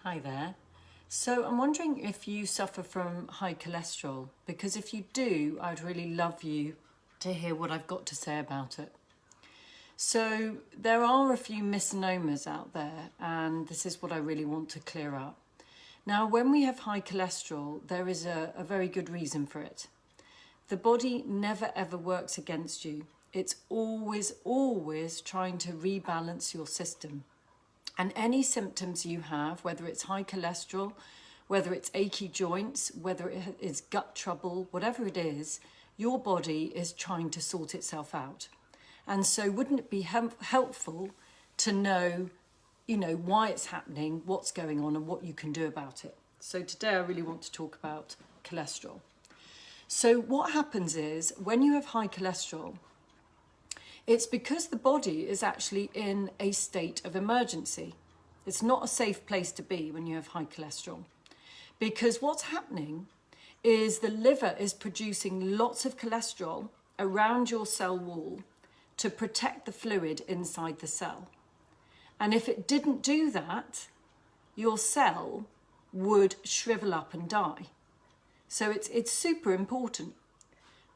Hi there. So I'm wondering if you suffer from high cholesterol, because if you do, I'd really love you to hear what I've got to say about it. So there are a few misnomers out there, and this is what I really want to clear up. Now, when we have high cholesterol, there is a very good reason for it. The body never ever works against you. It's always trying to rebalance your system. And any symptoms you have, whether it's high cholesterol, whether it's achy joints, whether it is gut trouble, whatever it is, your body is trying to sort itself out. And so wouldn't it be helpful to know, why it's happening, what's going on, and what you can do about it? So today I really want to talk about cholesterol. So what happens is when you have high cholesterol, it's because the body is actually in a state of emergency. It's not a safe place to be when you have high cholesterol. Because what's happening is the liver is producing lots of cholesterol around your cell wall to protect the fluid inside the cell. And if it didn't do that, your cell would shrivel up and die. So it's super important.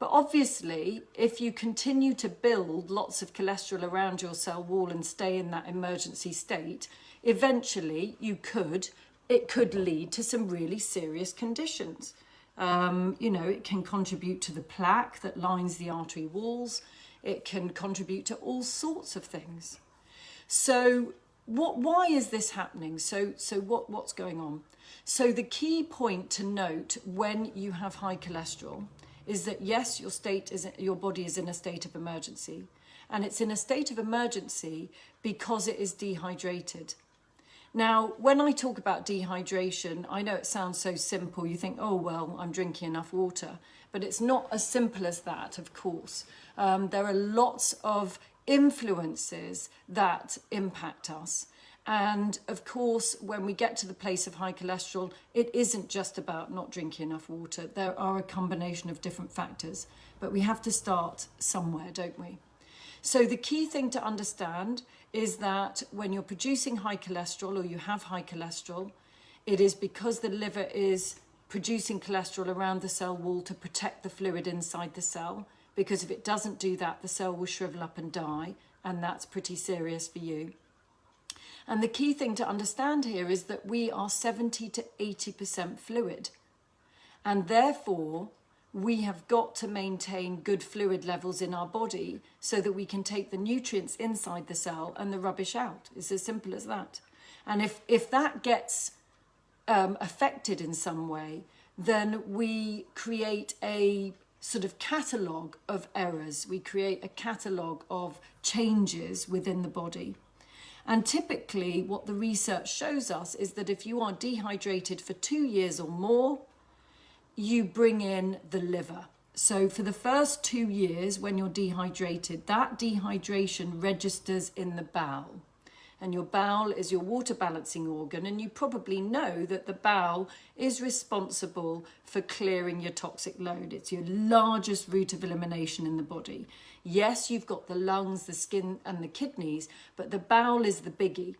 But obviously, if you continue to build lots of cholesterol around your cell wall and stay in that emergency state, eventually it could lead to some really serious conditions. It can contribute to the plaque that lines the artery walls. It can contribute to all sorts of things. So why is this happening? So what's going on? So the key point to note when you have high cholesterol is that yes, your body is in a state of emergency, and it's in a state of emergency because it is dehydrated. Now, when I talk about dehydration, I know it sounds so simple. You think, oh, well, I'm drinking enough water, but it's not as simple as that, of course. There are lots of influences that impact us. And of course, when we get to the place of high cholesterol, it isn't just about not drinking enough water. There are a combination of different factors, but we have to start somewhere, don't we? So the key thing to understand is that when you're producing high cholesterol or you have high cholesterol, it is because the liver is producing cholesterol around the cell wall to protect the fluid inside the cell. Because if it doesn't do that, the cell will shrivel up and die, and that's pretty serious for you. And the key thing to understand here is that we are 70 to 80% fluid. And therefore, we have got to maintain good fluid levels in our body so that we can take the nutrients inside the cell and the rubbish out. It's as simple as that. And if that gets affected in some way, then we create a sort of catalogue of errors. We create a catalogue of changes within the body. And typically what the research shows us is that if you are dehydrated for 2 years or more, you bring in the liver. So for the first 2 years when you're dehydrated, that dehydration registers in the bowel. And your bowel is your water balancing organ, and you probably know that the bowel is responsible for clearing your toxic load. It's your largest route of elimination in the body. Yes, you've got the lungs, the skin and the kidneys, but the bowel is the biggie.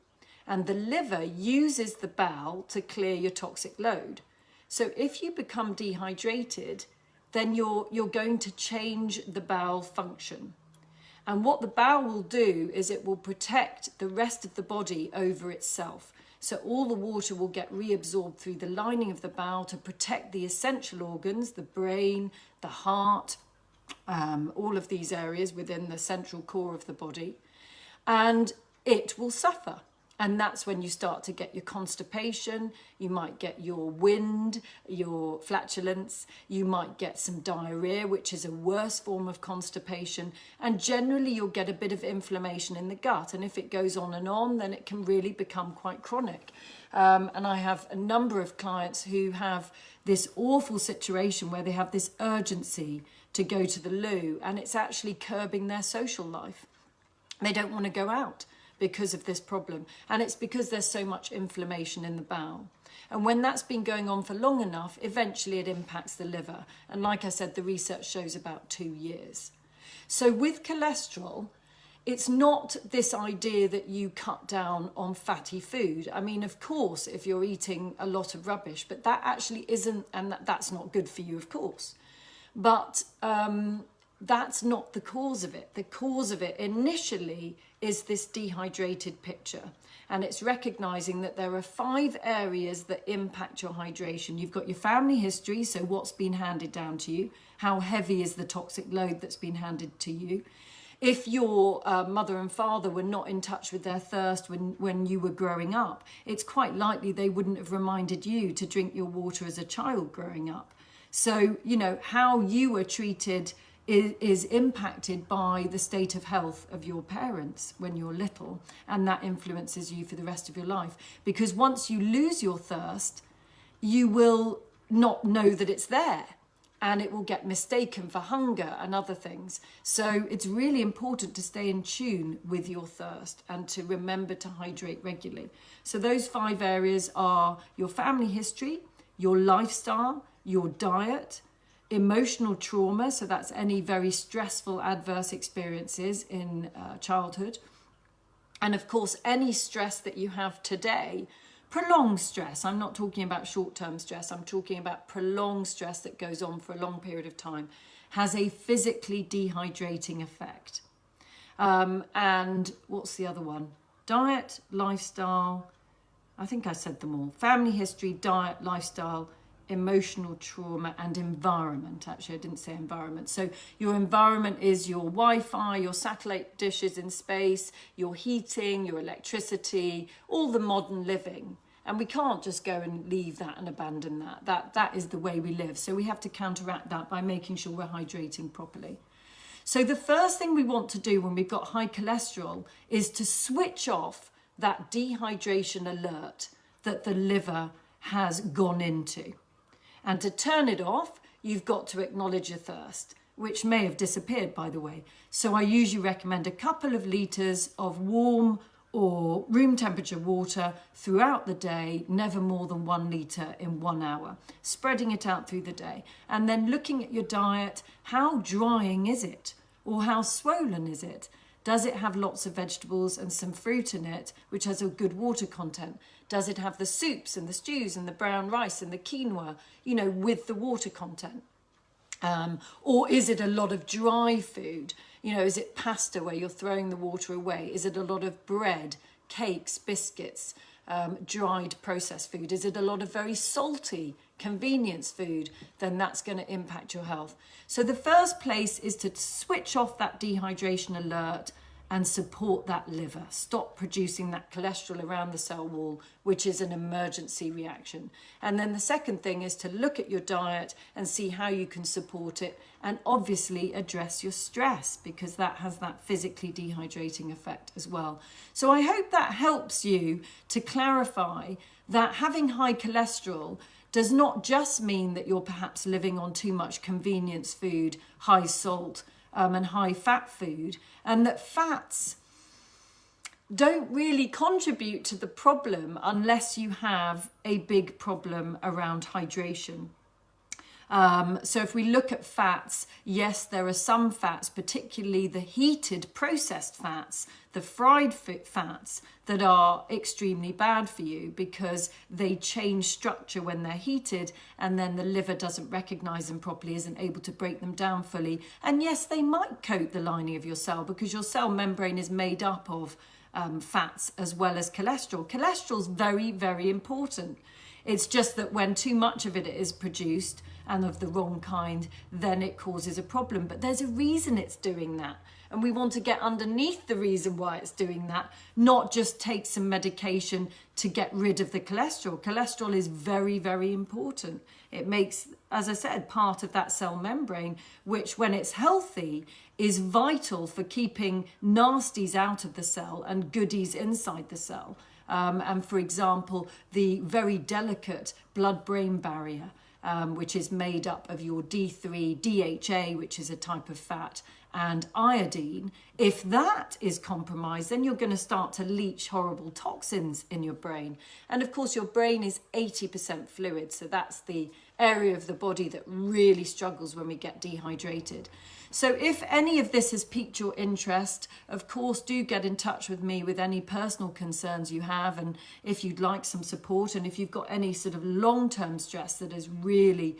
And the liver uses the bowel to clear your toxic load. So if you become dehydrated, then you're going to change the bowel function. And what the bowel will do is it will protect the rest of the body over itself. So all the water will get reabsorbed through the lining of the bowel to protect the essential organs, the brain, the heart, all of these areas within the central core of the body. And it will suffer. And that's when you start to get your constipation, you might get your wind, your flatulence, you might get some diarrhea, which is a worse form of constipation. And generally you'll get a bit of inflammation in the gut. And if it goes on and on, then it can really become quite chronic. And I have a number of clients who have this awful situation where they have this urgency to go to the loo, and it's actually curbing their social life. They don't want to go out because of this problem. And it's because there's so much inflammation in the bowel. And when that's been going on for long enough, eventually it impacts the liver. And like I said, the research shows about 2 years. So with cholesterol, it's not this idea that you cut down on fatty food. I mean, of course, if you're eating a lot of rubbish, but that actually isn't, and that's not good for you, of course. But that's not the cause of it. The cause of it initially is this dehydrated picture. And it's recognizing that there are 5 areas that impact your hydration. You've got your family history, so what's been handed down to you, how heavy is the toxic load that's been handed to you. If your mother and father were not in touch with their thirst when you were growing up, it's quite likely they wouldn't have reminded you to drink your water as a child growing up. So, you know, how you were treated is impacted by the state of health of your parents when you're little, and that influences you for the rest of your life. Because once you lose your thirst, you will not know that it's there, and it will get mistaken for hunger and other things. So it's really important to stay in tune with your thirst and to remember to hydrate regularly. So those 5 areas are your family history, your lifestyle, your diet, emotional trauma, so that's any very stressful adverse experiences in childhood, and of course any stress that you have today, prolonged stress. I'm not talking about short-term stress, I'm talking about prolonged stress that goes on for a long period of time, has a physically dehydrating effect. And what's the other one? Diet, lifestyle, I think I said them all. Family history, diet, lifestyle, emotional trauma, and environment. Actually, I didn't say environment. So your environment is your Wi-Fi, your satellite dishes in space, your heating, your electricity, all the modern living. And we can't just go and leave that and abandon that. That is the way we live. So we have to counteract that by making sure we're hydrating properly. So the first thing we want to do when we've got high cholesterol is to switch off that dehydration alert that the liver has gone into. And to turn it off, you've got to acknowledge your thirst, which may have disappeared, by the way. So I usually recommend a couple of litres of warm or room temperature water throughout the day, never more than 1 litre in 1 hour, spreading it out through the day. And then looking at your diet, how drying is it? Or how swollen is it? Does it have lots of vegetables and some fruit in it, which has a good water content? Does it have the soups and the stews and the brown rice and the quinoa, you know, with the water content? Or is it a lot of dry food? You know, is it pasta where you're throwing the water away? Is it a lot of bread, cakes, biscuits, dried processed food? Is it a lot of very salty convenience food? Then that's going to impact your health. So the first place is to switch off that dehydration alert and support that liver. Stop producing that cholesterol around the cell wall, which is an emergency reaction. And then the second thing is to look at your diet and see how you can support it, and obviously address your stress, because that has that physically dehydrating effect as well. So I hope that helps you to clarify that having high cholesterol does not just mean that you're perhaps living on too much convenience food, high salt, and high fat food, and that fats don't really contribute to the problem unless you have a big problem around hydration. So if we look at fats, yes, there are some fats, particularly the heated processed fats, the fried fats, that are extremely bad for you because they change structure when they're heated, and then the liver doesn't recognize them properly, isn't able to break them down fully. And yes, they might coat the lining of your cell because your cell membrane is made up of fats as well as cholesterol. Cholesterol is very, very important. It's just that when too much of it is produced, and of the wrong kind, then it causes a problem. But there's a reason it's doing that. And we want to get underneath the reason why it's doing that, not just take some medication to get rid of the cholesterol. Cholesterol is very, very important. It makes, as I said, part of that cell membrane, which when it's healthy is vital for keeping nasties out of the cell and goodies inside the cell. And for example, the very delicate blood-brain barrier, which is made up of your D3, DHA, which is a type of fat, and iodine. If that is compromised, then you're going to start to leach horrible toxins in your brain. And of course, your brain is 80% fluid, so that's the area of the body that really struggles when we get dehydrated. So if any of this has piqued your interest, of course, do get in touch with me with any personal concerns you have, and if you'd like some support, and if you've got any sort of long-term stress that is really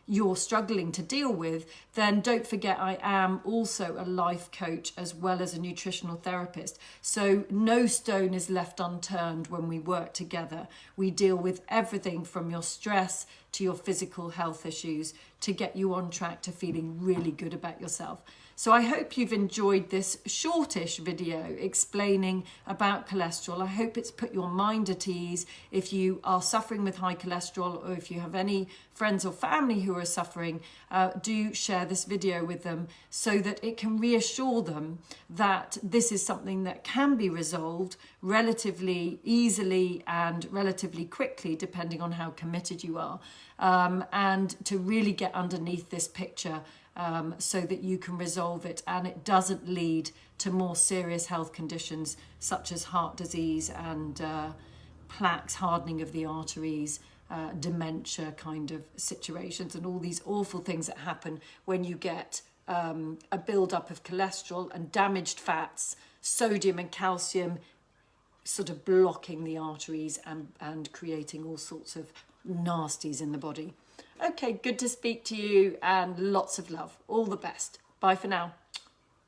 you're struggling to deal with, then don't forget I am also a life coach as well as a nutritional therapist. So no stone is left unturned when we work together. We deal with everything from your stress to your physical health issues to get you on track to feeling really good about yourself. So I hope you've enjoyed this shortish video explaining about cholesterol. I hope it's put your mind at ease. If you are suffering with high cholesterol, or if you have any friends or family who are suffering, do share this video with them so that it can reassure them that this is something that can be resolved relatively easily and relatively quickly, depending on how committed you are, and to really get underneath this picture so that you can resolve it and it doesn't lead to more serious health conditions such as heart disease and plaques, hardening of the arteries, dementia kind of situations, and all these awful things that happen when you get a build-up of cholesterol and damaged fats, sodium and calcium sort of blocking the arteries and creating all sorts of nasties in the body. Okay, good to speak to you and lots of love. All the best. Bye for now.